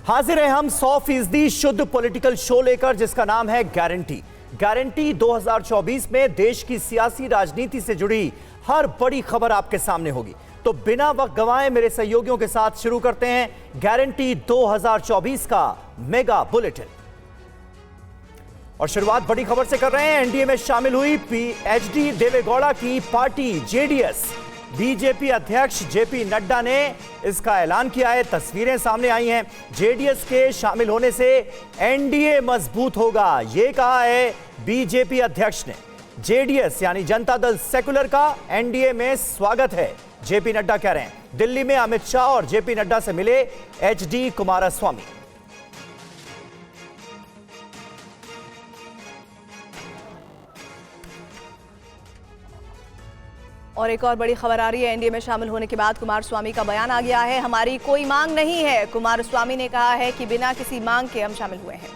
हाजिर हैं हम 100% शुद्ध पॉलिटिकल शो लेकर, जिसका नाम है गारंटी। गारंटी 2024 में देश की सियासी राजनीति से जुड़ी हर बड़ी खबर आपके सामने होगी। तो बिना वक्त गंवाए मेरे सहयोगियों के साथ शुरू करते हैं गारंटी 2024 का मेगा बुलेटिन। और शुरुआत बड़ी खबर से कर रहे हैं। एनडीए में शामिल हुई एचडी देवेगौड़ा की पार्टी जेडीएस। बीजेपी अध्यक्ष जेपी नड्डा ने इसका ऐलान किया है। तस्वीरें सामने आई हैं। जेडीएस के शामिल होने से एनडीए मजबूत होगा, यह कहा है बीजेपी अध्यक्ष ने। जेडीएस यानी जनता दल सेकुलर का एनडीए में स्वागत है, जेपी नड्डा कह रहे हैं। दिल्ली में अमित शाह और जेपी नड्डा से मिले एचडी कुमारस्वामी। और एक और बड़ी खबर आ रही है। एनडीए में शामिल होने के बाद कुमारस्वामी का बयान आ गया है। हमारी कोई मांग नहीं है, कुमारस्वामी ने कहा है कि बिना किसी मांग के हम शामिल हुए हैं।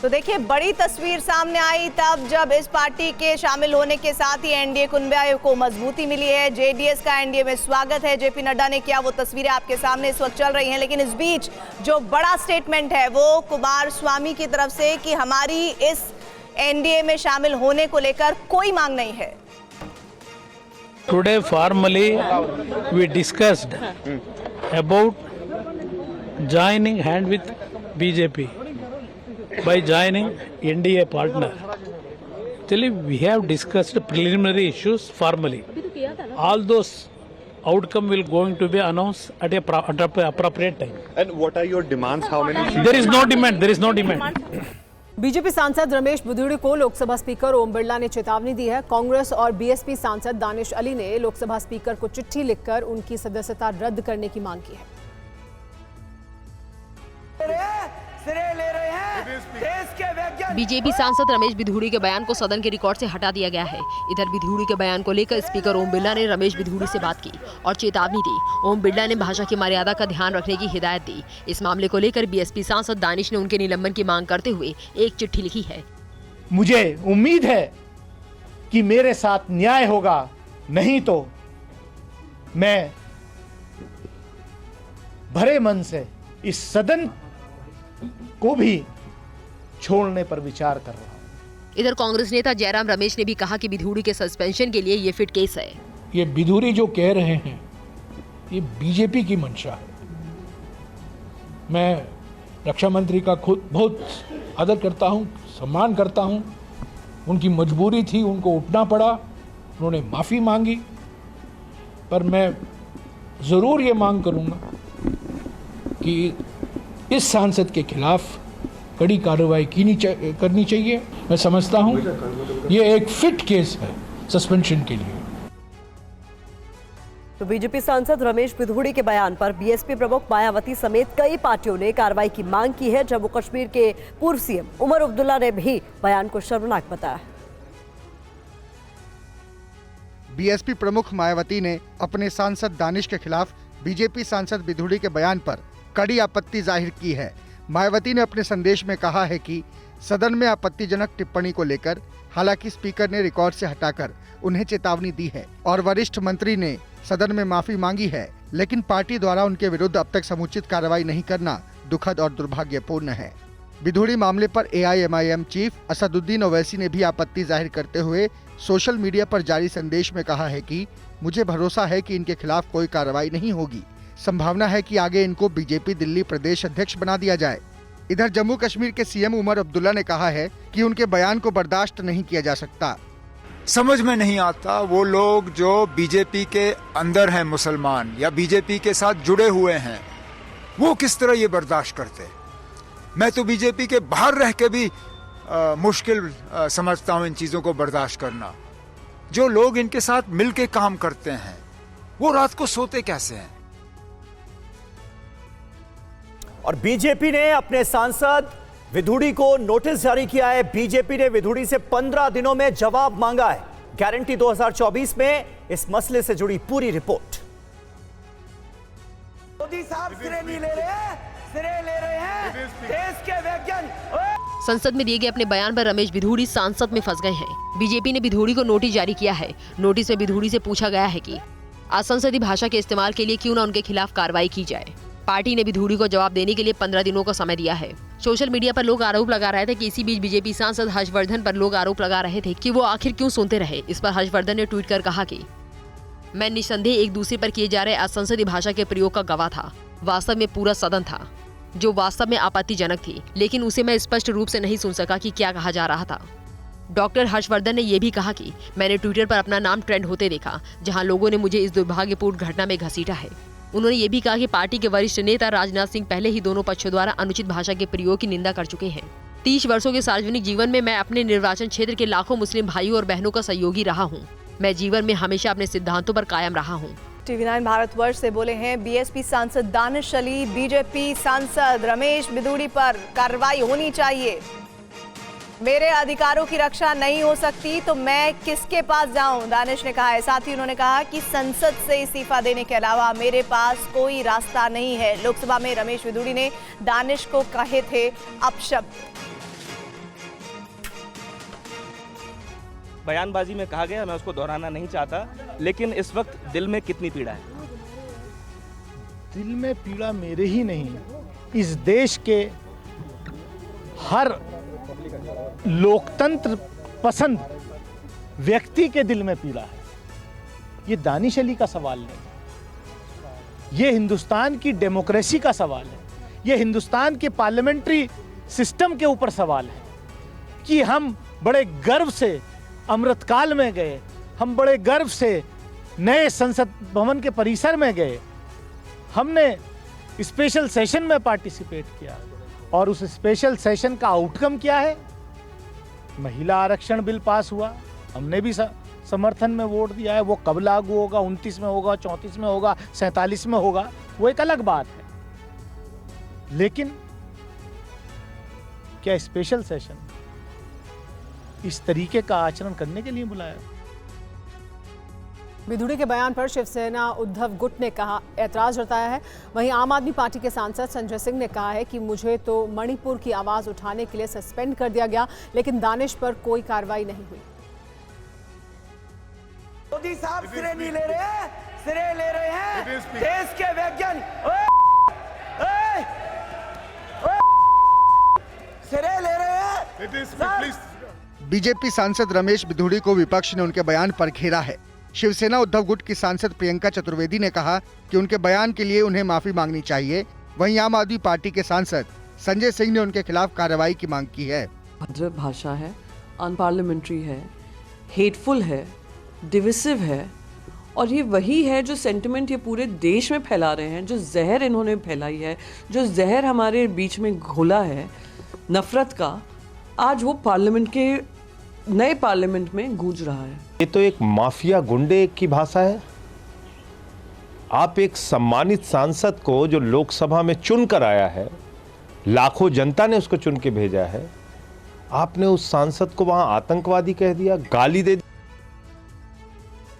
तो देखिए, बड़ी तस्वीर सामने आई तब जब इस पार्टी के शामिल होने के साथ ही एनडीए कुनबे को मजबूती मिली है। जेडीएस का एनडीए में स्वागत है, जेपी नड्डा ने किया। वो तस्वीरें आपके सामने इस वक्त चल रही हैं। लेकिन इस बीच जो बड़ा स्टेटमेंट है वो कुमारस्वामी की तरफ से कि हमारी इस एनडीए में शामिल होने को लेकर कोई मांग नहीं है। Today formally we discussed about joining hand with BJP by joining NDA partner. Actually we have discussed preliminary issues formally. All those outcome will going to be announced at a appropriate time. And what are your demands? How many? There is no demand. There is no demand. BJP सांसद रमेश बिधूड़ी को Lok Sabha speaker Om Birla ने चेतावनी दी है। कांग्रेस और BSP सांसद दानिश अली ने Lok Sabha speaker को चिट्ठी लिखकर उनकी सदस्यता रद्द करने की मांग की है। बीजेपी सांसद रमेश बिधूड़ी के बयान को सदन के रिकॉर्ड से हटा दिया गया है। इधर बिधूड़ी के बयान को लेकर स्पीकर ओम बिरला ने रमेश बिधूड़ी से बात की और चेतावनी दी। ओम बिरला ने भाषा की मर्यादा का ध्यान रखने की हिदायत दी। इस मामले को लेकर बीएसपी सांसद दानिश ने उनके निलंबन की मांग करते हुए एक चिट्ठी लिखी है। मुझे उम्मीद है कि मेरे साथ न्याय होगा, नहीं तो मैं भरे मन से इस सदन को भी छोड़ने पर विचार कर रहा हूं। इधर कांग्रेस नेता जयराम रमेश ने भी कहा कि बिधूड़ी के सस्पेंशन के लिए ये फिट केस है। ये बिधूड़ी जो कह रहे हैं ये बीजेपी की मंशा है। मैं रक्षा मंत्री का खुद बहुत आदर करता हूं, सम्मान करता हूं। उनकी मजबूरी थी, उनको उठना पड़ा, उन्होंने माफ़ी मांगी। पर मैं ज़रूर ये मांग करूंगा कि इस सांसद के खिलाफ कड़ी कार्रवाई करनी चाहिए। मैं समझता हूं ये एक फिट केस है सस्पेंशन के लिए। तो बीजेपी सांसद रमेश बिधूड़ी के बयान पर बीएसपी प्रमुख मायावती समेत कई पार्टियों ने कार्रवाई की मांग की है। जम्मू कश्मीर के पूर्व सीएम उमर अब्दुल्ला ने भी बयान को शर्मनाक बताया। बीएसपी प्रमुख मायावती ने अपने सांसद दानिश के खिलाफ बीजेपी सांसद बिधूड़ी के बयान पर कड़ी आपत्ति जाहिर की है। मायावती ने अपने संदेश में कहा है कि सदन में आपत्तिजनक टिप्पणी को लेकर हालांकि स्पीकर ने रिकॉर्ड से हटाकर उन्हें चेतावनी दी है और वरिष्ठ मंत्री ने सदन में माफी मांगी है, लेकिन पार्टी द्वारा उनके विरुद्ध अब तक समुचित कार्रवाई नहीं करना दुखद और दुर्भाग्यपूर्ण है। बिधूड़ी मामले पर एआईएमआईएम चीफ असदुद्दीन ओवैसी ने भी आपत्ति जाहिर करते हुए सोशल मीडिया पर जारी संदेश में कहा है कि मुझे भरोसा है कि इनके खिलाफ कोई कार्रवाई नहीं होगी। संभावना है कि आगे इनको बीजेपी दिल्ली प्रदेश अध्यक्ष बना दिया जाए। इधर जम्मू कश्मीर के सीएम उमर अब्दुल्ला ने कहा है कि उनके बयान को बर्दाश्त नहीं किया जा सकता। समझ में नहीं आता वो लोग जो बीजेपी के अंदर हैं, मुसलमान या बीजेपी के साथ जुड़े हुए हैं, वो किस तरह ये बर्दाश्त करते। मैं तो बीजेपी के बाहर रह के भी मुश्किल समझता हूँ इन चीजों को बर्दाश्त करना। जो लोग इनके साथ मिलके काम करते हैं वो रात को सोते कैसे हैं। और बीजेपी ने अपने सांसद विधूड़ी को नोटिस जारी किया है। बीजेपी ने विधूड़ी से 15 दिनों में जवाब मांगा है। गारंटी 2024 में इस मसले से जुड़ी पूरी रिपोर्ट। मोदी साहब सिरे नहीं ले रहे हैं देश के वैज्ञानिक। संसद में दिए गए अपने बयान पर रमेश बिधूड़ी सांसद में फंस गए हैं। बीजेपी ने बिधूड़ी को नोटिस जारी किया है। नोटिस में बिधूड़ी से पूछा गया है कि असंसदीय भाषा के इस्तेमाल के लिए क्यों न उनके खिलाफ कार्रवाई की जाए। पार्टी ने विधूड़ी को जवाब देने के लिए 15 दिनों का समय दिया है। सोशल मीडिया पर लोग आरोप लगा रहे थे कि इसी बीच बीजेपी सांसद हर्षवर्धन पर लोग आरोप लगा रहे थे कि वो आखिर क्यों सुनते रहे। इस पर हर्षवर्धन ने ट्वीट कर कहा कि मैं निस्संदेह एक दूसरे पर किए जा रहे असंसदीय भाषा के प्रयोग का गवाह था। वास्तव में पूरा सदन था जो वास्तव में आपत्तिजनक थी, लेकिन उसे मैं स्पष्ट रूप से नहीं सुन सका कि क्या कहा जा रहा था। डॉक्टर हर्षवर्धन ने यह भी कहा कि मैंने ट्विटर पर अपना नाम ट्रेंड होते देखा, जहां लोगों ने मुझे इस दुर्भाग्यपूर्ण घटना में घसीटा है। उन्होंने ये भी कहा कि पार्टी के वरिष्ठ नेता राजनाथ सिंह पहले ही दोनों पक्षों द्वारा अनुचित भाषा के प्रयोग की निंदा कर चुके हैं। 30 वर्षों के सार्वजनिक जीवन में मैं अपने निर्वाचन क्षेत्र के लाखों मुस्लिम भाइयों और बहनों का सहयोगी रहा हूँ। मैं जीवन में हमेशा अपने सिद्धांतों पर कायम रहा हूँ। TV9 भारतवर्ष से बोले हैं बीएसपी सांसद दानिश अली, बीजेपी सांसद रमेश बिधूड़ी पर कार्रवाई होनी चाहिए। मेरे अधिकारों की रक्षा नहीं हो सकती तो मैं किसके पास जाऊं, दानिश ने कहा है। साथ ही उन्होंने कहा कि संसद से इस्तीफा देने के अलावा मेरे पास कोई रास्ता नहीं है। लोकसभा में रमेश बिधूड़ी ने दानिश को कहे थे अपशब्द। बयानबाजी में कहा गया, मैं उसको दोहराना नहीं चाहता, लेकिन इस वक्त दिल में कितनी पीड़ा है? दिल में पीड़ा मेरे ही नहीं, इस देश के हर लोकतंत्र पसंद व्यक्ति के दिल में पीड़ा है। ये दानिश अली का सवाल नहीं, ये हिंदुस्तान की डेमोक्रेसी का सवाल है, ये हिंदुस्तान के पार्लियामेंट्री सिस्टम के ऊपर सवाल है कि हम बड़े गर्व से अमृतकाल में गए, हम बड़े गर्व से नए संसद भवन के परिसर में गए, हमने स्पेशल सेशन में पार्टिसिपेट किया और उस स्पेशल सेशन का आउटकम क्या है? महिला आरक्षण बिल पास हुआ, हमने भी समर्थन में वोट दिया है। वो कब लागू होगा, 29 में होगा, 34 में होगा, 47 में होगा, वो एक अलग बात है। लेकिन क्या स्पेशल सेशन इस तरीके का आचरण करने के लिए बुलाया? बिधूड़ी के बयान पर शिवसेना उद्धव गुट ने कहा ऐतराज जताया है। वहीं आम आदमी पार्टी के सांसद संजय सिंह ने कहा है कि मुझे तो मणिपुर की आवाज उठाने के लिए सस्पेंड कर दिया गया, लेकिन दानिश पर कोई कार्रवाई नहीं हुई। मोदी साहब सिरे नहीं ले रहे, सिरे ले रहे हैं देश के वैज्ञानिक, सिरे ले रहे हैं। बीजेपी सांसद रमेश बिधूड़ी को विपक्ष ने उनके बयान पर घेरा है। शिवसेना उद्धव गुट की सांसद प्रियंका चतुर्वेदी ने कहा कि उनके बयान के लिए उन्हें माफी मांगनी चाहिए। वहीं आम आदमी पार्टी के सांसद संजय सिंह ने उनके खिलाफ कार्रवाई की मांग की है। अभद्र भाषा है, अनपार्लियामेंट्री है, हेटफुल है, डिविसिव है, और ये वही है जो सेंटिमेंट ये पूरे देश में फैला रहे हैं, जो जहर इन्होंने फैलाई है, जो जहर हमारे बीच में घोला है नफरत का, आज वो पार्लियामेंट के नए पार्लियामेंट में गूंज रहा है। ये तो एक माफिया गुंडे की भाषा है। आप एक सम्मानित सांसद को जो लोकसभा में चुन कर आया है, लाखों जनता ने उसको चुन के भेजा है, आपने उस सांसद को वहां आतंकवादी कह दिया, गाली दे दी।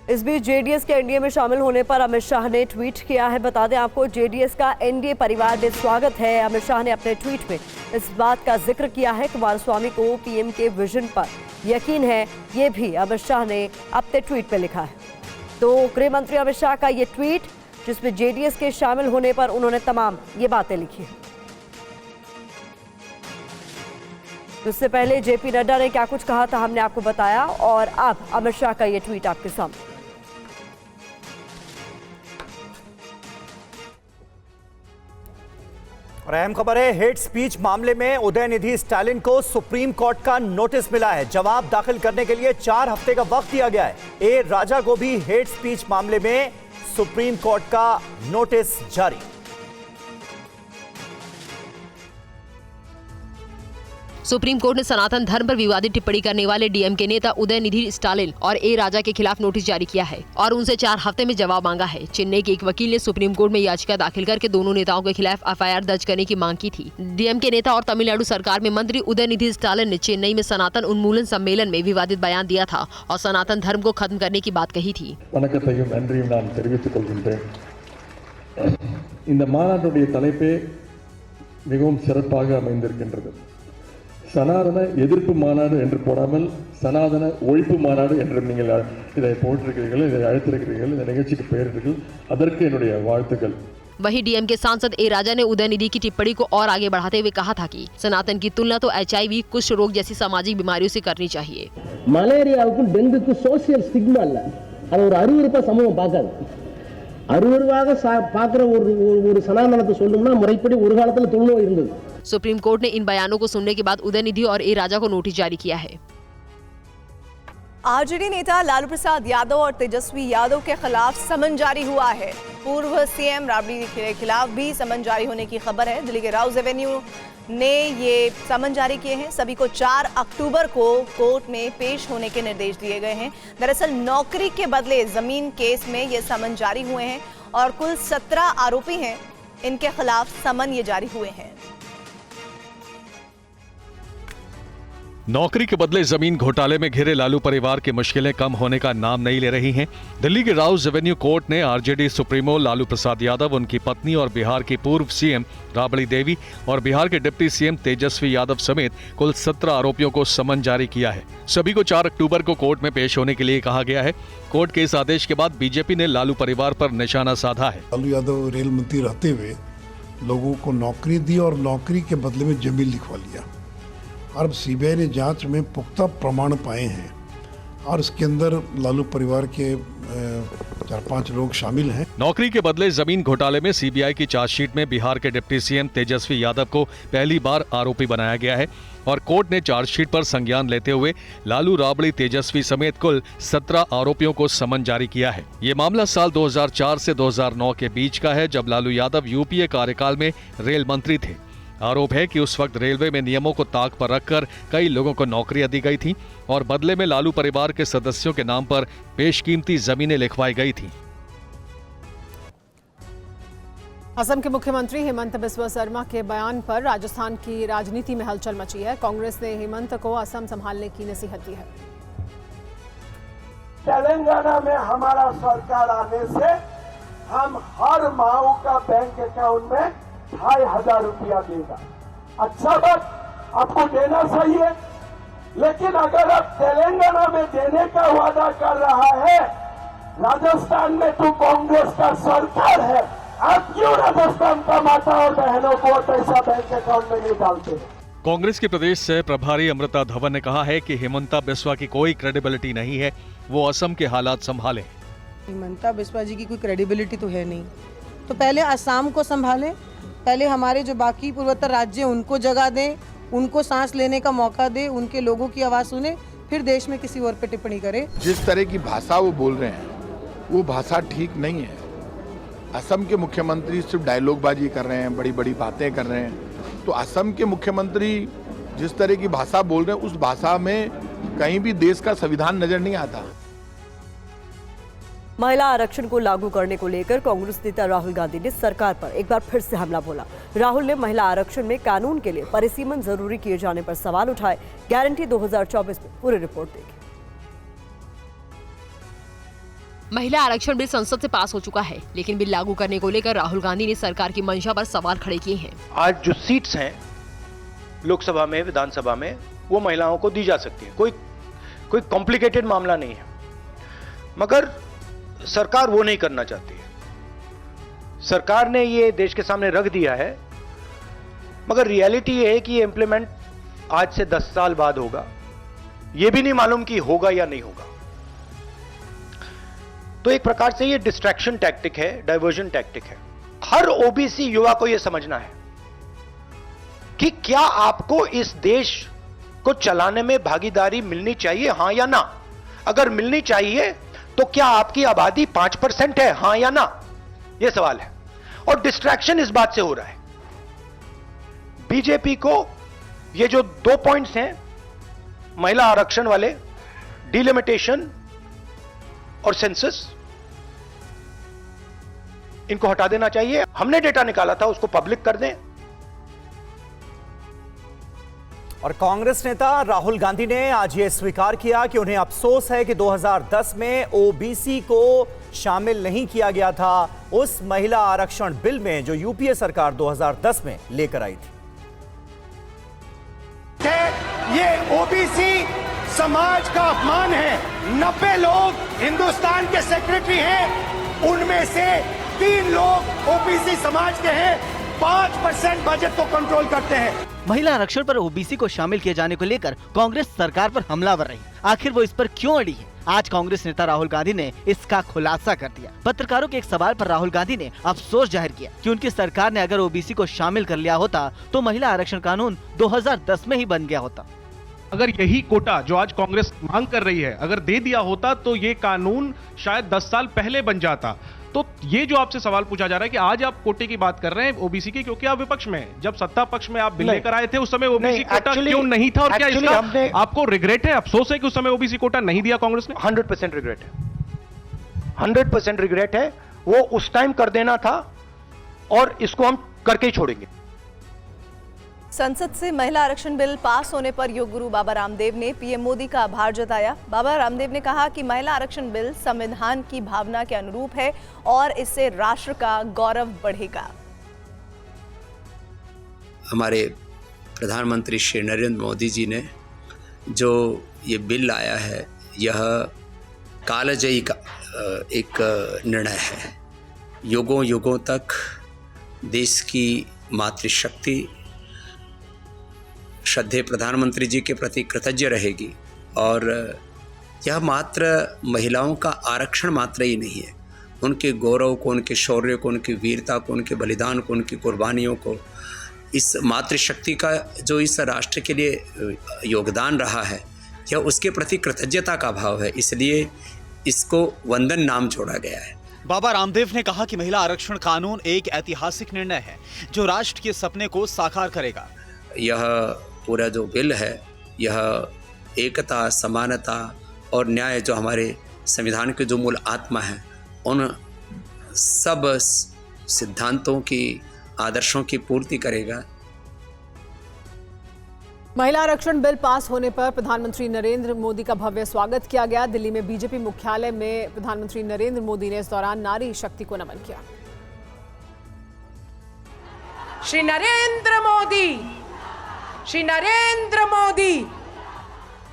इस बीच जेडीएस के एनडीए में शामिल होने पर अमित शाह ने ट्वीट किया है। बता दें आपको, जेडीएस का एनडीए परिवार में स्वागत है। अमित शाह ने अपने ट्वीट में इस बात का जिक्र किया है कुमारस्वामी को पीएम के विजन पर यकीन है, ये भी अमित शाह ने अपने ट्वीट पे लिखा है। तो गृह मंत्री अमित शाह का ये ट्वीट, जिसमें जेडीएस के शामिल होने पर उन्होंने तमाम ये बातें लिखी हैं। इससे पहले जेपी नड्डा ने क्या कुछ कहा था हमने आपको बताया, और अब अमित शाह का ये ट्वीट आपके सामने। और अहम खबर है, हेट स्पीच मामले में उदयनिधि स्टालिन को सुप्रीम कोर्ट का नोटिस मिला है। जवाब दाखिल करने के लिए 4 हफ्ते का वक्त दिया गया है। ए राजा को भी हेट स्पीच मामले में सुप्रीम कोर्ट का नोटिस जारी। सुप्रीम कोर्ट ने सनातन धर्म पर विवादित टिप्पणी करने वाले डीएमके नेता उदयनिधि स्टालिन और ए राजा के खिलाफ नोटिस जारी किया है और उनसे 4 हफ्ते में जवाब मांगा है। चेन्नई के एक वकील ने सुप्रीम कोर्ट में याचिका दाखिल करके दोनों नेताओं के खिलाफ एफआईआर दर्ज करने की मांग की थी। डीएमके नेता और तमिलनाडु सरकार में मंत्री उदयनिधि स्टालिन ने चेन्नई में सनातन उन्मूलन सम्मेलन में विवादित बयान दिया था और सनातन धर्म को खत्म करने की बात कही थी। இந்த மாநாட்டுடைய தலைப்பே மிகவும் சிறப்பாக அமைந்திருக்கின்றது. சனாதன எதிர்ப்பு மாநாடு என்று போடாமல் சனாதன ஒழிப்பு மாநாடு என்று நீங்கள் இதை போட்டிருக்கிறீர்கள், இதை அழைத்திருக்கிறீர்கள், இந்த நிகழ்ச்சிக்கு பெயரிட்டீர்கள், அதற்கு என்னுடைய வாழ்த்துக்கள். वहीं डीएम के सांसद ए राजा ने उदयनिधि की टिप्पणी को और आगे बढ़ाते हुए कहा था कि सनातन की तुलना तो HIV, कुष्ठ रोग जैसी सामाजिक बीमारियों से करनी चाहिए. மலேரியாவுக்கும் டெங்குக்கும் சோசியல் ஸ்டிக்மா இல்ல, அது ஒரு அருவருப்பா சமூகம் பார்க்காது. அருவருவாக பார்க்குற ஒரு சனாதனத்தை சொல்லணும்னா முறைப்படி ஒரு காலத்துல தொழுநோய் இருந்தது. सुप्रीम कोर्ट ने इन बयानों को सुनने के बाद उदयनिधि और ए राजा को नोटिस जारी किया है. आरजेडी नेता लालू प्रसाद यादव और तेजस्वी यादव के खिलाफ समन जारी हुआ है. पूर्व सीएम राबड़ी के खिलाफ भी समन जारी होने की खबर है. दिल्ली के राउज एवेन्यू ने ये समन जारी किए हैं. सभी को 4 अक्टूबर को कोर्ट में पेश होने के निर्देश दिए गए हैं. दरअसल नौकरी के बदले जमीन केस में ये समन जारी हुए हैं और कुल 17 आरोपी हैं. इनके खिलाफ समन ये जारी हुए हैं. नौकरी के बदले जमीन घोटाले में घिरे लालू परिवार की मुश्किलें कम होने का नाम नहीं ले रही हैं. दिल्ली के राउज एवेन्यू कोर्ट ने आरजेडी सुप्रीमो लालू प्रसाद यादव, उनकी पत्नी और बिहार की पूर्व सीएम राबड़ी देवी और बिहार के डिप्टी सीएम तेजस्वी यादव समेत कुल 17 आरोपियों को समन जारी किया है. सभी को 4 अक्टूबर को कोर्ट में पेश होने के लिए कहा गया है. कोर्ट के इस आदेश के बाद बीजेपी ने लालू परिवार पर निशाना साधा है. लालू यादव रेल मंत्री रहते हुए लोगों को नौकरी दी और नौकरी के बदले में जमीन लिखवा लिया. और अब सीबीआई ने जांच में पुख्ता प्रमाण पाए हैं और इसके अंदर लालू परिवार के 4-5 लोग शामिल हैं. नौकरी के बदले जमीन घोटाले में सीबीआई की चार्जशीट में बिहार के डिप्टी सीएम तेजस्वी यादव को पहली बार आरोपी बनाया गया है और कोर्ट ने चार्जशीट पर संज्ञान लेते हुए लालू, राबड़ी, तेजस्वी समेत कुल 17 आरोपियों को समन जारी किया है. ये मामला साल 2004 से 2009 के बीच का है, जब लालू यादव यूपीए कार्यकाल में रेल मंत्री थे. आरोप है कि उस वक्त रेलवे में नियमों को ताक पर रखकर कई लोगों को नौकरियां दी गई थी और बदले में लालू परिवार के सदस्यों के नाम पर बेशकीमती जमीनें लिखवाई गई थी. असम के मुख्यमंत्री हेमंत बिस्वा शर्मा के बयान पर राजस्थान की राजनीति में हलचल मची है. कांग्रेस ने हेमंत को असम संभालने की नसीहत दी है. तेलंगाना में हमारा सरकार आने से हम हर माओ का बैंक अकाउंट में 2,500 रुपया देगा. अच्छा बात, आपको देना सही है, लेकिन अगर आप तेलंगाना में देने का वादा कर रहा है, राजस्थान में तो कांग्रेस का सरकार है, आप क्यों राजस्थान का माता और बहनों को पैसा बैंक अकाउंट में नहीं डालते? कांग्रेस के प्रदेश सह प्रभारी अमृता धवन ने कहा है कि हेमंता बिस्वा की कोई क्रेडिबिलिटी नहीं है, वो असम के हालात संभालें. हेमंता बिस्वा जी की कोई क्रेडिबिलिटी तो है नहीं, तो पहले असम को संभालें, पहले हमारे जो बाकी पूर्वोत्तर राज्य उनको जगह दें, उनको सांस लेने का मौका दें, उनके लोगों की आवाज़ सुने, फिर देश में किसी और पे टिप्पणी करें. जिस तरह की भाषा वो बोल रहे हैं वो भाषा ठीक नहीं है. असम के मुख्यमंत्री सिर्फ डायलॉगबाजी कर रहे हैं, बड़ी बड़ी बातें कर रहे हैं. तो असम के मुख्यमंत्री जिस तरह की भाषा बोल रहे हैं उस भाषा में कहीं भी देश का संविधान नजर नहीं आता. महिला आरक्षण को लागू करने को लेकर कांग्रेस नेता राहुल गांधी ने सरकार पर एक बार फिर से हमला बोला. राहुल ने महिला आरक्षण में कानून के लिए परिसीमन जरूरी किए जाने पर सवाल उठाए. गारंटी 2024 में पूरी रिपोर्ट देगी. महिला आरक्षण बिल संसद से पास हो चुका है, लेकिन बिल लागू करने को लेकर राहुल गांधी ने सरकार की मंशा पर सवाल खड़े किए हैं. आज जो सीट्स हैं लोकसभा में, विधानसभा में, वो महिलाओं को दी जा सकती है. कोई कॉम्प्लिकेटेड मामला नहीं है, मगर सरकार वो नहीं करना चाहती है. सरकार ने ये देश के सामने रख दिया है, मगर रियलिटी ये है कि ये इंप्लीमेंट आज से 10 साल बाद होगा. ये भी नहीं मालूम कि होगा या नहीं होगा. तो एक प्रकार से ये डिस्ट्रैक्शन टैक्टिक है, डाइवर्जन टैक्टिक है. हर ओबीसी युवा को ये समझना है कि क्या आपको इस देश को चलाने में भागीदारी मिलनी चाहिए, हां या ना. अगर मिलनी चाहिए तो क्या आपकी आबादी 5% है, हां या ना, यह सवाल है. और डिस्ट्रैक्शन इस बात से हो रहा है. बीजेपी को ये जो 2 पॉइंट्स हैं, महिला आरक्षण वाले, डिलिमिटेशन और सेंसस, इनको हटा देना चाहिए. हमने डेटा निकाला था, उसको पब्लिक कर दें. और कांग्रेस नेता राहुल गांधी ने आज ये स्वीकार किया कि उन्हें अफसोस है कि 2010 में ओबीसी को शामिल नहीं किया गया था उस महिला आरक्षण बिल में जो यूपीए सरकार 2010 में लेकर आई थी. ये ओबीसी समाज का अपमान है। 90 लोग हिंदुस्तान के सेक्रेटरी हैं, उनमें से 3 लोग ओबीसी समाज के हैं। 5% बजट को कंट्रोल करते हैं। महिला आरक्षण पर ओबीसी को शामिल किए जाने को लेकर कांग्रेस सरकार पर हमलावर रही। आखिर वो इस पर क्यों अड़ी है? आज कांग्रेस नेता राहुल गांधी ने इसका खुलासा कर दिया। पत्रकारों के एक सवाल पर राहुल गांधी ने अफसोस जाहिर किया कि उनकी सरकार ने अगर ओबीसी को शामिल कर लिया होता तो महिला आरक्षण कानून 2010 में ही बन गया होता। अगर यही कोटा जो आज कांग्रेस मांग कर रही है अगर दे दिया होता तो ये कानून शायद 10 साल पहले बन जाता। तो ये जो आपसे सवाल पूछा जा रहा है कि आज आप कोटे की बात कर रहे हैं ओबीसी की, क्योंकि आप विपक्ष में हैं। जब सत्ता पक्ष में आप बिल लेकर आए थे उस समय ओबीसी कोटा क्यों नहीं था और क्या इसका आपको रिग्रेट है, अफसोस है कि उस समय ओबीसी कोटा नहीं दिया कांग्रेस ने? 100% रिग्रेट है, 100% रिग्रेट है। वो उस टाइम कर देना था और इसको हम करके ही छोड़ेंगे। संसद से महिला आरक्षण बिल पास होने पर योग गुरु बाबा रामदेव ने पीएम मोदी का आभार जताया। बाबा रामदेव ने कहा कि महिला आरक्षण बिल संविधान की भावना के अनुरूप है और इससे राष्ट्र का गौरव बढ़ेगा। हमारे प्रधानमंत्री श्री नरेंद्र मोदी जी ने जो ये बिल लाया है यह कालजयी का एक निर्णय है। युगों युगों तक देश की मातृशक्ति श्रद्धेय प्रधानमंत्री जी के प्रति कृतज्ञ रहेगी और यह मात्र महिलाओं का आरक्षण मात्र ही नहीं है, उनके गौरव को, उनके शौर्य को, उनकी वीरता को, उनके बलिदान को, उनकी कुर्बानियों को, इस मातृशक्ति का जो इस राष्ट्र के लिए योगदान रहा है यह उसके प्रति कृतज्ञता का भाव है, इसलिए इसको वंदन नाम जोड़ा गया है। बाबा रामदेव ने कहा कि महिला आरक्षण कानून एक ऐतिहासिक निर्णय है जो राष्ट्र के सपने को साकार करेगा। यह पूरा जो बिल है यह एकता, समानता और न्याय जो हमारे संविधान के जो मूल आत्मा है उन सब सिद्धांतों की, आदर्शों की पूर्ति करेगा। महिला आरक्षण बिल पास होने पर प्रधानमंत्री नरेंद्र मोदी का भव्य स्वागत किया गया। दिल्ली में बीजेपी मुख्यालय में प्रधानमंत्री नरेंद्र मोदी ने इस दौरान नारी शक्ति को नमन किया। श्री नरेंद्र मोदी, श्री नरेंद्र मोदी,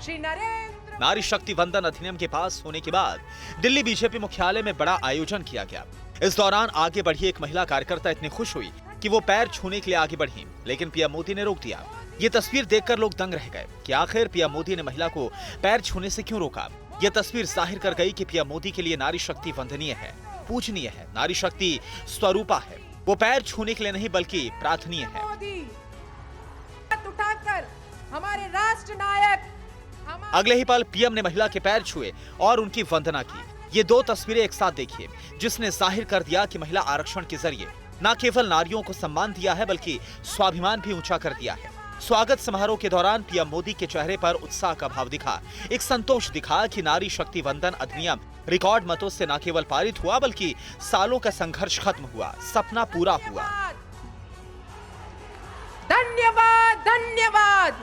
श्री नरेंद्र। नारी शक्ति वंदन अधिनियम के पास होने के बाद दिल्ली बीजेपी मुख्यालय में बड़ा आयोजन किया गया। इस दौरान आगे बढ़ी एक महिला कार्यकर्ता इतनी खुश हुई कि वो पैर छूने के लिए आगे बढ़ी, लेकिन पीएम मोदी ने रोक दिया। ये तस्वीर देखकर लोग दंग रह गए कि आखिर पीएम मोदी ने महिला को पैर छूने से क्यों रोका। ये तस्वीर जाहिर कर गई कि पीएम मोदी के लिए नारी शक्ति वंदनीय है, पूजनीय है। नारी शक्ति स्वरूपा है, वो पैर छूने के लिए नहीं बल्कि प्रार्थनीय है। उठाकर हमारे राष्ट्र नायक अगले ही पल पीएम ने महिला के पैर छुए और उनकी वंदना की। ये दो तस्वीरें एक साथ देखिए जिसने जाहिर कर दिया कि महिला आरक्षण के जरिए न केवल नारियों को सम्मान दिया है बल्कि स्वाभिमान भी ऊंचा कर दिया है। स्वागत समारोह के दौरान पीएम मोदी के चेहरे पर उत्साह का भाव दिखा, एक संतोष दिखा कि नारी शक्ति वंदन अधिनियम रिकॉर्ड मतों से न केवल पारित हुआ बल्कि सालों का संघर्ष खत्म हुआ, सपना पूरा हुआ। धन्यवाद, धन्यवाद।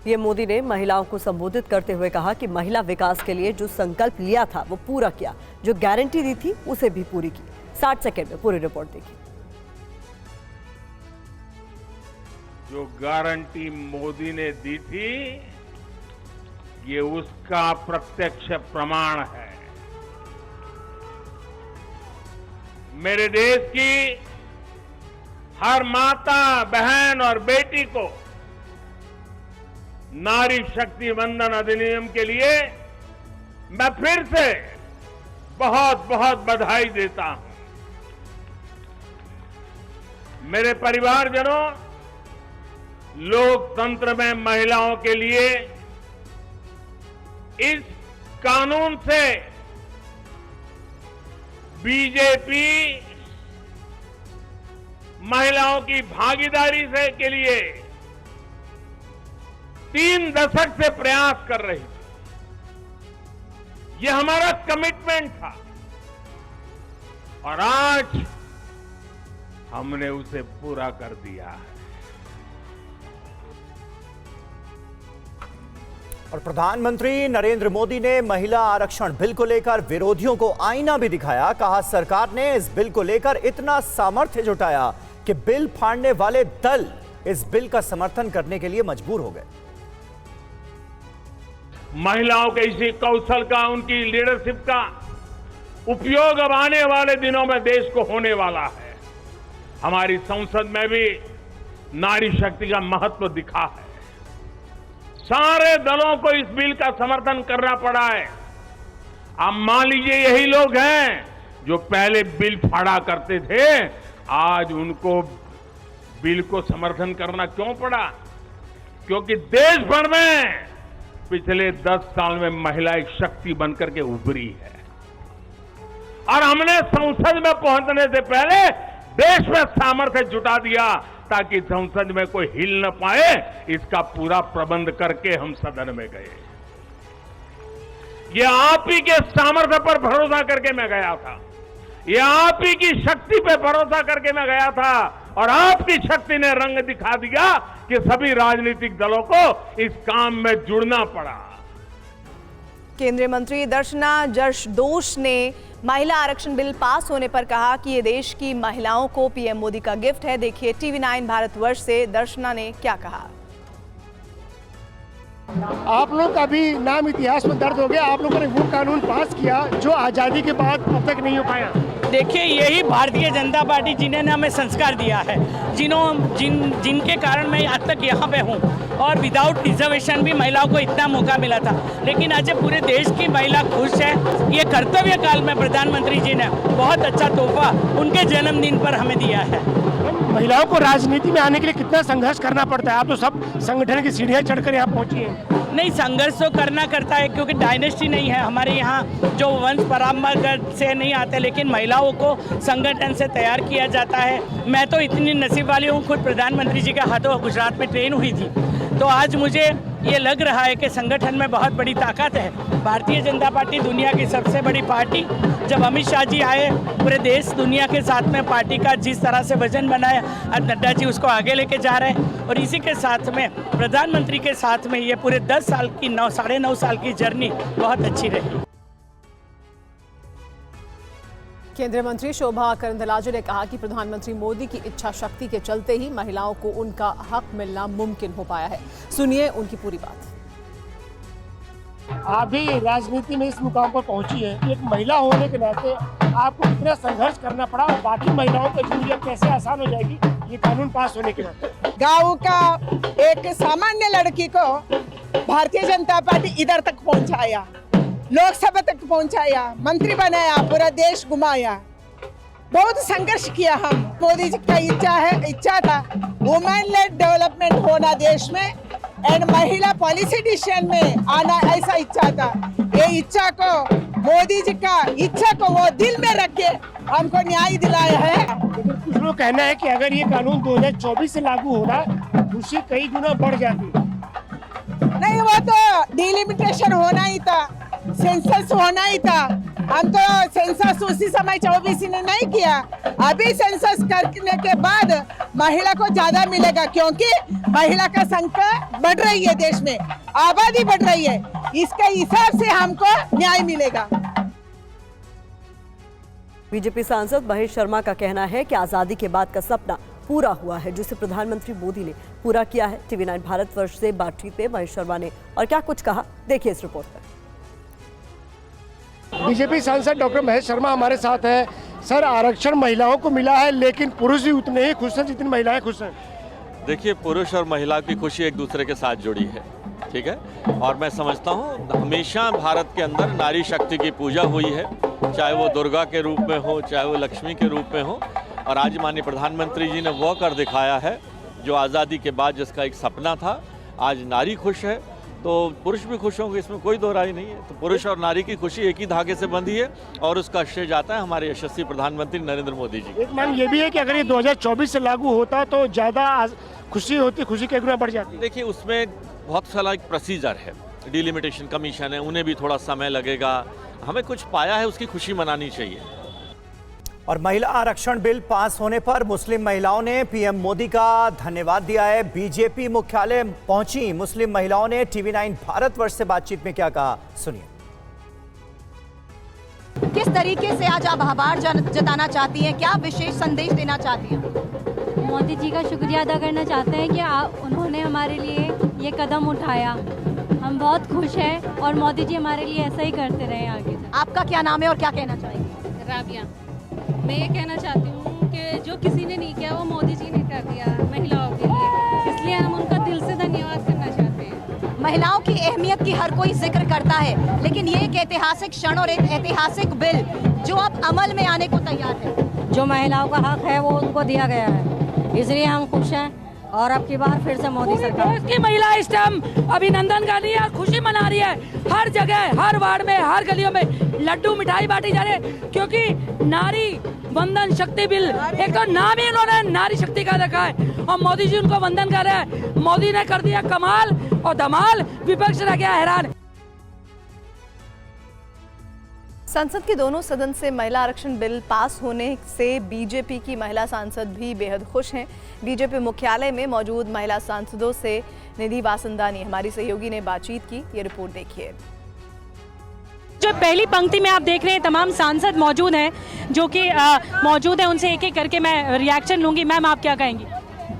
पीएम मोदी ने महिलाओं को संबोधित करते हुए कहा कि महिला विकास के लिए जो संकल्प लिया था वो पूरा किया, जो गारंटी दी थी उसे भी पूरी की। 60 सेकंड में पूरी रिपोर्ट देखिए। जो गारंटी मोदी ने दी थी ये उसका प्रत्यक्ष प्रमाण है। मेरे देश की हर माता, बहन और बेटी को नारी शक्ति वंदन अधिनियम के लिए मैं फिर से बहुत बहुत बधाई देता हूं। मेरे परिवारजनों, लोकतंत्र में महिलाओं के लिए इस कानून से बीजेपी महिलाओं की भागीदारी से के लिए 3 दशक से प्रयास कर रही थी। यह हमारा कमिटमेंट था और आज हमने उसे पूरा कर दिया है। और प्रधानमंत्री नरेंद्र मोदी ने महिला आरक्षण बिल को लेकर विरोधियों को आईना भी दिखाया। कहा सरकार ने इस बिल को लेकर इतना सामर्थ्य जुटाया कि बिल फाड़ने वाले दल इस बिल का समर्थन करने के लिए मजबूर हो गए। महिलाओं के इसी कौशल का, उनकी लीडरशिप का उपयोग अब आने वाले दिनों में देश को होने वाला है। हमारी संसद में भी नारी शक्ति का महत्व दिखा है। सारे दलों को इस बिल का समर्थन करना पड़ा है। अब मान लीजिए यही लोग हैं जो पहले बिल फाड़ा करते थे, आज उनको बिल को समर्थन करना क्यों पड़ा? क्योंकि देश भर में पिछले 10 साल में महिला एक शक्ति बनकर के उभरी है और हमने संसद में पहुंचने से पहले देश में सामर्थ्य जुटा दिया ताकि संसद में कोई हिल न पाए। इसका पूरा प्रबंध करके हम सदन में गए। ये आप ही के सामर्थ्य पर भरोसा करके मैं गया था, ये आप ही की शक्ति पे भरोसा करके मैं गया था और आपकी शक्ति ने रंग दिखा दिया कि सभी राजनीतिक दलों को इस काम में जुड़ना पड़ा। केंद्रीय मंत्री दर्शना जरदोश ने महिला आरक्षण बिल पास होने पर कहा कि ये देश की महिलाओं को पीएम मोदी का गिफ्ट है। देखिए TV9 भारतवर्ष से दर्शना ने क्या कहा। आप लोग का भी नाम इतिहास में दर्ज हो गया। आप लोगों ने वो कानून पास किया जो आज़ादी के बाद अब तक नहीं हो पाया। देखिए, यही भारतीय जनता पार्टी जिन्होंने हमें संस्कार दिया है, जिनके कारण मैं आज तक यहाँ पे हूँ और विदाउट रिजर्वेशन भी महिलाओं को इतना मौका मिला था। लेकिन आज पूरे देश की महिला खुश है। ये कर्तव्य काल में प्रधानमंत्री जी ने बहुत अच्छा तोहफा उनके जन्मदिन पर हमें दिया है। महिलाओं को राजनीति में आने के लिए कितना संघर्ष करना पड़ता है? आप तो सब संगठन की सीढ़ियाँ चढ़कर यहाँ पहुँची हैं। नहीं, संघर्ष तो करना करता है क्योंकि डायनेस्टी नहीं है हमारे यहाँ, जो वंश परंपरागत से नहीं आते, लेकिन महिलाओं को संगठन से तैयार किया जाता है। मैं तो इतनी नसीब वाली हूँ, खुद प्रधानमंत्री जी के हाथों गुजरात में ट्रेन हुई थी, तो आज मुझे ये लग रहा है कि संगठन में बहुत बड़ी ताकत है। भारतीय जनता पार्टी दुनिया की सबसे बड़ी पार्टी, जब अमित शाह जी आए पूरे देश दुनिया के साथ में पार्टी का जिस तरह से वजन बनाया, आज नड्डा जी उसको आगे लेके जा रहे हैं और इसी के साथ में प्रधानमंत्री के साथ में ये पूरे 10 साल की 9.5 साल की जर्नी बहुत अच्छी रही। केंद्रीय मंत्री शोभा करंदलाजे ने कहा कि प्रधानमंत्री मोदी की इच्छा शक्ति के चलते ही महिलाओं को उनका हक मिलना मुमकिन हो पाया है। सुनिए उनकी पूरी बात। आप भी राजनीति में इस मुकाम पर पहुंची है, एक महिला होने के नाते आपको कितना संघर्ष करना पड़ा और बाकी महिलाओं की जिंदगी कैसे आसान हो जाएगी ये कानून पास होने के नाते? गाँव का एक सामान्य लड़की को भारतीय जनता पार्टी इधर तक पहुंचाया, लोकसभा तक पहुंचाया, मंत्री बनाया, पूरा देश घुमाया। बहुत संघर्ष किया हम। मोदी जी का इच्छा था वुमेन लेड डेवलपमेंट होना देश में एंड महिला पॉलिसी डिसीजन में आना, ऐसा इच्छा था। ये इच्छा को मोदी जी का इच्छा को वो दिल में रख के हमको न्याय दिलाया है। कुछ लोग कहना है कि अगर ये कानून 2024 से लागू होगा खुशी कई गुना बढ़ जाती। नहीं, वो तो डिलिमिटेशन होना ही था, सेंसस होना ही था। हम तो सेंसस उसी समय 24 ने नहीं किया। अभी सेंसस करने के बाद महिला को ज्यादा मिलेगा क्योंकि महिला का संख्या बढ़ रही है, देश में आबादी बढ़ रही है, इसके हिसाब से हमको न्याय मिलेगा। बीजेपी सांसद महेश शर्मा का कहना है कि आजादी के बाद का सपना पूरा हुआ है, जिसे प्रधानमंत्री मोदी ने पूरा किया है। TV9 भारतवर्ष से बातचीत में महेश शर्मा ने और क्या कुछ कहा, देखिए इस रिपोर्ट में। बीजेपी सांसद डॉक्टर महेश शर्मा हमारे साथ हैं। सर, आरक्षण महिलाओं को मिला है लेकिन पुरुष भी उतने ही खुश हैं जितनी महिलाएं खुश हैं। देखिए, पुरुष और महिला की खुशी एक दूसरे के साथ जुड़ी है, ठीक है, और मैं समझता हूँ हमेशा भारत के अंदर नारी शक्ति की पूजा हुई है, चाहे वो दुर्गा के रूप में हो, चाहे वो लक्ष्मी के रूप में हो। और आज माननीय प्रधानमंत्री जी ने वो कर दिखाया है जो आज़ादी के बाद जिसका एक सपना था। आज नारी खुश है तो पुरुष भी खुश होंगे, इसमें कोई दो राय नहीं है। तो पुरुष और नारी की खुशी एक ही धागे से बंधी है और उसका श्रेय जाता है हमारे यशस्वी प्रधानमंत्री नरेंद्र मोदी जी। एक मान ये भी है कि अगर ये 2024 से लागू होता तो ज़्यादा खुशी होती, खुशी के गुना बढ़ जाती। देखिए, उसमें बहुत सारा एक प्रोसीजर है, डिलिमिटेशन कमीशन है, उन्हें भी थोड़ा समय लगेगा। हमें कुछ पाया है, उसकी खुशी मनानी चाहिए। और महिला आरक्षण बिल पास होने पर मुस्लिम महिलाओं ने पीएम मोदी का धन्यवाद दिया है। बीजेपी मुख्यालय पहुंची मुस्लिम महिलाओं ने TV9 भारतवर्ष से बातचीत में क्या कहा, सुनिए। किस तरीके से आज आप आभार जताना चाहती हैं, क्या विशेष संदेश देना चाहती हैं? मोदी जी का शुक्रिया अदा करना चाहते हैं कि उन्होंने हमारे लिए ये कदम उठाया। हम बहुत खुश हैं और मोदी जी हमारे लिए ऐसा ही करते रहे आगे। आपका क्या नाम है और क्या कहना चाहेंगे? राबिया, मैं ये कहना चाहती हूँ कि जो किसी ने नहीं किया वो मोदी जी ने कर दिया महिलाओं के लिए, इसलिए हम उनका दिल से धन्यवाद करना चाहते हैं। महिलाओं की अहमियत की हर कोई जिक्र करता है, लेकिन ये एक ऐतिहासिक क्षण और एक ऐतिहासिक बिल जो अब अमल में आने को तैयार है। जो महिलाओं का हक है वो उनको दिया गया है, इसलिए हम खुश हैं और अब की बार फिर से मोदी सरकार देश की महिला इस टाइम अभिनंदन कर रही है, खुशी मना रही है। हर जगह, हर वार्ड में, हर गलियों में लड्डू मिठाई बांटी जा रही है, क्योंकि नारी वंदन शक्ति बिल, एक तो नाम ही उन्होंने नारी शक्ति का रखा है और मोदी जी उनको वंदन कर रहे हैं। मोदी ने कर दिया कमाल और धमाल, विपक्ष रह गया हैरान। संसद के दोनों सदन से महिला आरक्षण बिल पास होने से बीजेपी की महिला सांसद भी बेहद खुश हैं। बीजेपी मुख्यालय में मौजूद महिला सांसदों से निधि वासंदानी हमारी सहयोगी ने बातचीत की। ये रिपोर्ट देखिए। जो पहली पंक्ति में आप देख रहे हैं तमाम सांसद मौजूद हैं जो कि मौजूद हैं, उनसे एक एक करके मैं रिएक्शन लूंगी। मैम, आप क्या कहेंगी?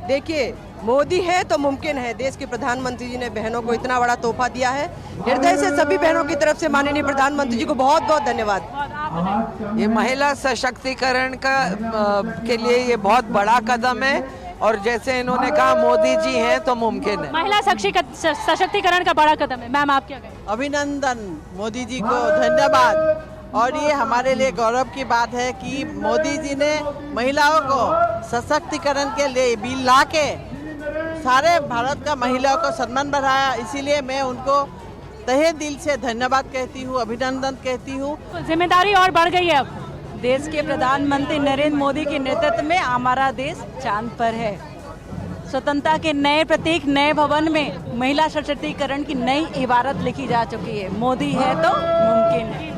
देखिए, मोदी है तो मुमकिन है। देश के प्रधानमंत्री जी ने बहनों को इतना बड़ा तोहफा दिया है। हृदय से सभी बहनों की तरफ से माननीय प्रधानमंत्री जी को बहुत बहुत धन्यवाद। ये महिला सशक्तिकरण के लिए ये बहुत बड़ा कदम है और जैसे इन्होंने कहा मोदी जी हैं तो मुमकिन है। महिला सशक्तिकरण का बड़ा कदम है। मैम, आप क्या कहेंगे? अभिनंदन मोदी जी को, धन्यवाद। और ये हमारे लिए गौरव की बात है कि मोदी जी ने महिलाओं को सशक्तिकरण के लिए बिल ला के सारे भारत का महिलाओं को सम्मान बढ़ाया। इसीलिए मैं उनको तहे दिल से धन्यवाद कहती हूँ, अभिनंदन कहती हूँ। जिम्मेदारी और बढ़ गई है अब। देश के प्रधानमंत्री नरेंद्र मोदी के नेतृत्व में हमारा देश चांद पर है। स्वतंत्रता के नए प्रतीक, नए भवन में महिला सशक्तिकरण की नई इबारत लिखी जा चुकी है। मोदी है तो मुमकिन है।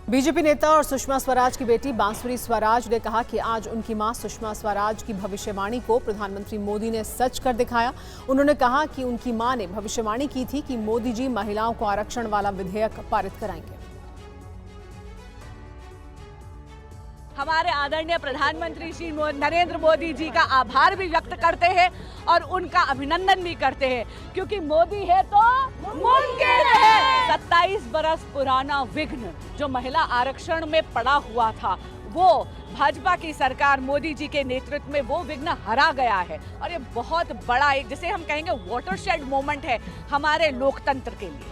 बीजेपी नेता और सुषमा स्वराज की बेटी बांसुरी स्वराज ने कहा कि आज उनकी मां सुषमा स्वराज की भविष्यवाणी को प्रधानमंत्री मोदी ने सच कर दिखाया। उन्होंने कहा कि उनकी मां ने भविष्यवाणी की थी कि मोदी जी महिलाओं को आरक्षण वाला विधेयक पारित कराएंगे। हमारे आदरणीय प्रधानमंत्री श्री नरेंद्र मोदी जी का आभार भी व्यक्त करते हैं और उनका अभिनंदन भी करते हैं, क्योंकि मोदी है तो मुमकिन है। 27 बरस पुराना विघ्न जो महिला आरक्षण में पड़ा हुआ था, वो भाजपा की सरकार मोदी जी के नेतृत्व में वो विघ्न हरा गया है और ये बहुत बड़ा एक, जैसे हम कहेंगे, वाटरशेड मोमेंट है हमारे लोकतंत्र के लिए।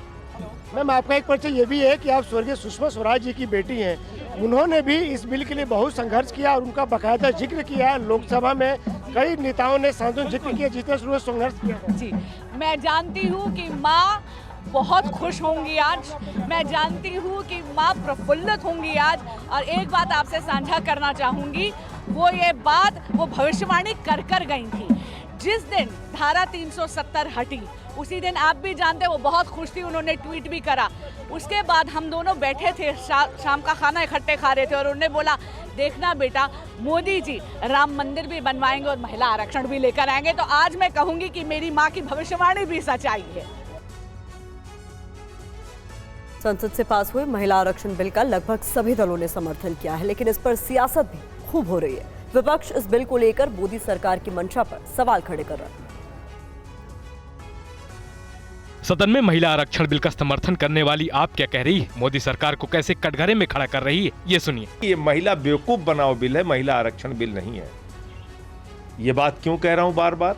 मैम, आपका एक परिचय ये भी है कि आप स्वर्गीय सुषमा स्वराज जी की बेटी हैं। उन्होंने भी इस बिल के लिए बहुत संघर्ष किया और उनका बाकायदा जिक्र किया। लोकसभा में कई नेताओं ने सांसदों जिक्र किया जितने शुरू संघर्ष किया। जी, मैं जानती हूँ कि माँ बहुत खुश होंगी आज। मैं जानती हूँ कि माँ प्रफुल्लित होंगी आज। और एक बात आपसे साझा करना चाहूँगी, वो ये बात वो भविष्यवाणी कर गई थी। जिस दिन धारा 370 हटी उसी दिन आप भी जानते वो बहुत खुश थी, उन्होंने ट्वीट भी करा। उसके बाद हम दोनों बैठे थे, शाम का खाना इकट्ठे खा रहे थे और उन्होंने बोला, देखना बेटा, मोदी जी राम मंदिर भी बनवाएंगे और महिला आरक्षण भी लेकर आएंगे। तो आज मैं कहूंगी कि मेरी माँ की भविष्यवाणी भी सच्चाई है। संसद से पास हुए महिला आरक्षण बिल का लगभग सभी दलों ने समर्थन किया है, लेकिन इस पर सियासत भी खूब हो रही है। विपक्ष इस बिल को लेकर मोदी सरकार की मंशा पर सवाल खड़े कर रहा है। सदन में महिला आरक्षण बिल का समर्थन करने वाली आप क्या कह रही है? मोदी सरकार को कैसे कटघरे में खड़ा कर रही है, ये सुनिए। ये महिला बेवकूफ बनाओ बिल है, महिला आरक्षण बिल नहीं है। ये बात क्यों कह रहा हूं बार बार?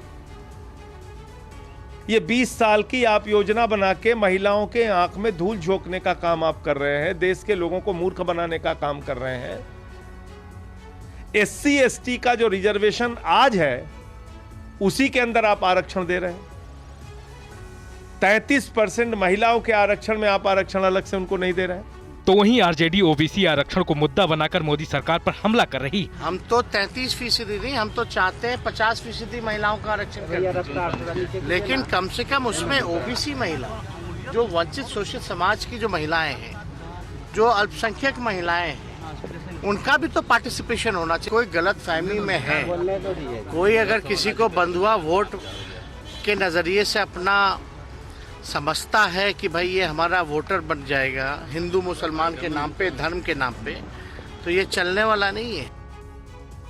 ये 20 साल की आप योजना बना के महिलाओं के आंख में धूल झोंकने का काम आप कर रहे हैं, देश के लोगों को मूर्ख बनाने का काम कर रहे हैं। SC ST का जो रिजर्वेशन आज है उसी के अंदर आप आरक्षण दे रहे हैं। 33% महिलाओं के आरक्षण में आप आरक्षण अलग से उनको नहीं दे रहे हैं। तो वहीं आरजेडी ओबीसी आरक्षण को मुद्दा बनाकर मोदी सरकार पर हमला कर रही। हम तो 33% नहीं, हम तो चाहते हैं 50% महिलाओं का आरक्षण कर, लेकिन कम से कम उसमें ओबीसी महिला, जो वंचित शोषित समाज की जो महिलाएं हैं, जो अल्पसंख्यक महिलाएं हैं, उनका भी तो पार्टिसिपेशन होना चाहिए। कोई गलत फहमी में है, कोई अगर किसी को बंधुआ वोट के नजरिए से अपना समझता है कि भाई ये हमारा वोटर बन जाएगा हिंदू मुसलमान के नाम पे, धर्म के नाम पे, तो ये चलने वाला नहीं है।